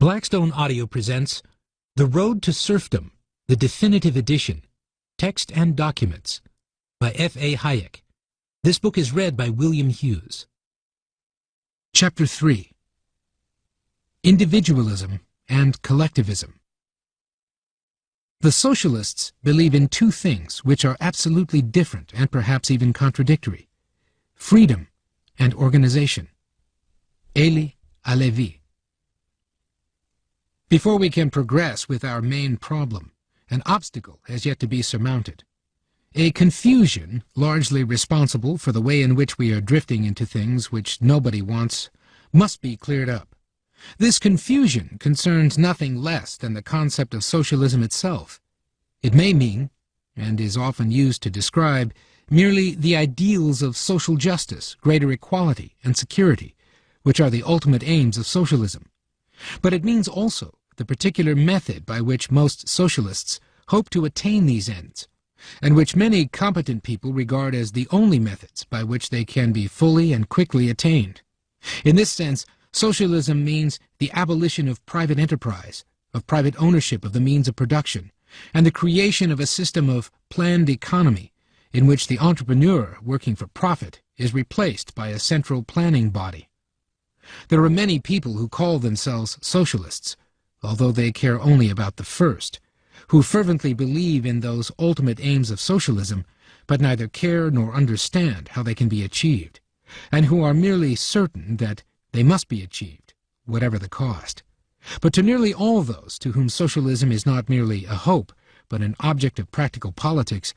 Blackstone Audio presents The Road to Serfdom, the Definitive Edition, Text and Documents, by F.A. Hayek. This book is read by William Hughes. Chapter 3. Individualism and Collectivism. The socialists believe in two things which are absolutely different and perhaps even contradictory: freedom and organization. Elie Alevi. Before we can progress with our main problem, an obstacle has yet to be surmounted. A confusion, largely responsible for the way in which we are drifting into things which nobody wants, must be cleared up. This confusion concerns nothing less than the concept of socialism itself. It may mean, and is often used to describe, merely the ideals of social justice, greater equality, and security, which are the ultimate aims of socialism. But it means also the particular method by which most socialists hope to attain these ends, and which many competent people regard as the only methods by which they can be fully and quickly attained. In this sense, socialism means the abolition of private enterprise, of private ownership of the means of production, and the creation of a system of planned economy in which the entrepreneur working for profit is replaced by a central planning body. There are many people who call themselves socialists, although they care only about the first, who fervently believe in those ultimate aims of socialism, but neither care nor understand how they can be achieved, and who are merely certain that they must be achieved, whatever the cost. But to nearly all those to whom socialism is not merely a hope, but an object of practical politics,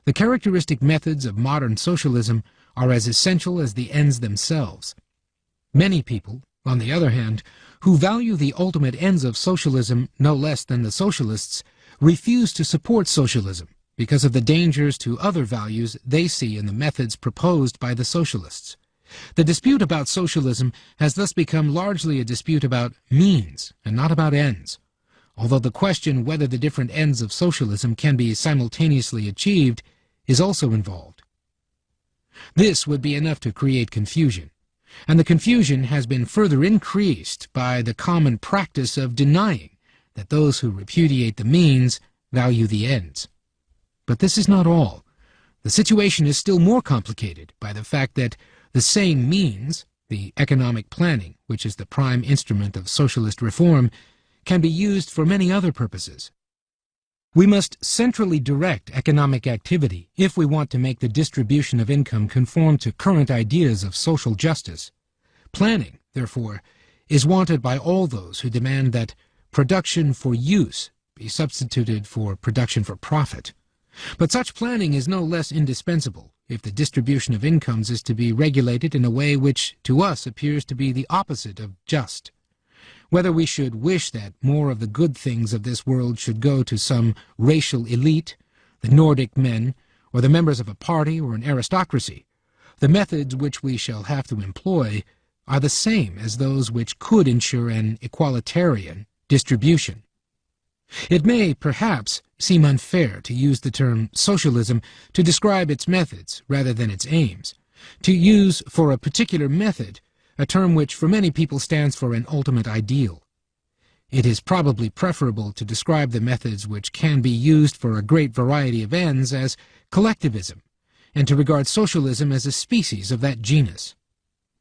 the characteristic methods of modern socialism are as essential as the ends themselves. Many people, on the other hand, who value the ultimate ends of socialism no less than the socialists, refuse to support socialism because of the dangers to other values they see in the methods proposed by the socialists. The dispute about socialism has thus become largely a dispute about means and not about ends, although the question whether the different ends of socialism can be simultaneously achieved is also involved. This would be enough to create confusion, and the confusion has been further increased by the common practice of denying that those who repudiate the means value the ends. But this is not all. The situation is still more complicated by the fact that the same means, the economic planning, which is the prime instrument of socialist reform, can be used for many other purposes. We must centrally direct economic activity if we want to make the distribution of income conform to current ideas of social justice. Planning, therefore, is wanted by all those who demand that production for use be substituted for production for profit. But such planning is no less indispensable if the distribution of incomes is to be regulated in a way which to us appears to be the opposite of just. Whether we should wish that more of the good things of this world should go to some racial elite, the Nordic men, or the members of a party or an aristocracy, the methods which we shall have to employ are the same as those which could ensure an equalitarian distribution. It may, perhaps, seem unfair to use the term socialism to describe its methods rather than its aims, to use for a particular method a term which for many people stands for an ultimate ideal. It is probably preferable to describe the methods which can be used for a great variety of ends as collectivism, and to regard socialism as a species of that genus.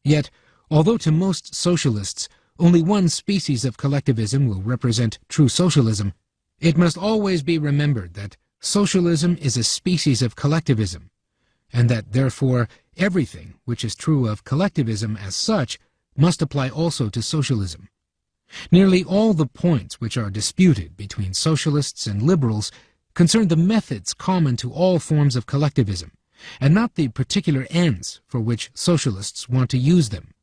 Yet, although to most socialists only one species of collectivism will represent true socialism, it must always be remembered that socialism is a species of collectivism, and that, therefore, everything which is true of collectivism as such must apply also to socialism. Nearly all the points which are disputed between socialists and liberals concern the methods common to all forms of collectivism, and not the particular ends for which socialists want to use them.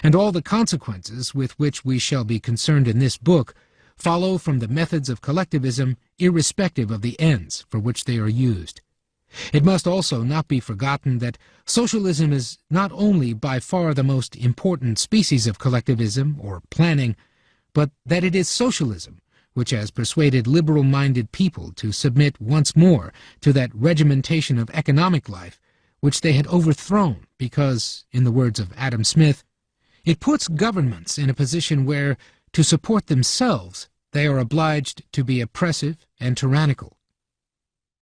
And all the consequences with which we shall be concerned in this book follow from the methods of collectivism irrespective of the ends for which they are used. It must also not be forgotten that socialism is not only by far the most important species of collectivism or planning, but that it is socialism which has persuaded liberal-minded people to submit once more to that regimentation of economic life which they had overthrown because, in the words of Adam Smith, it puts governments in a position where, To support themselves, they are obliged to be oppressive and tyrannical.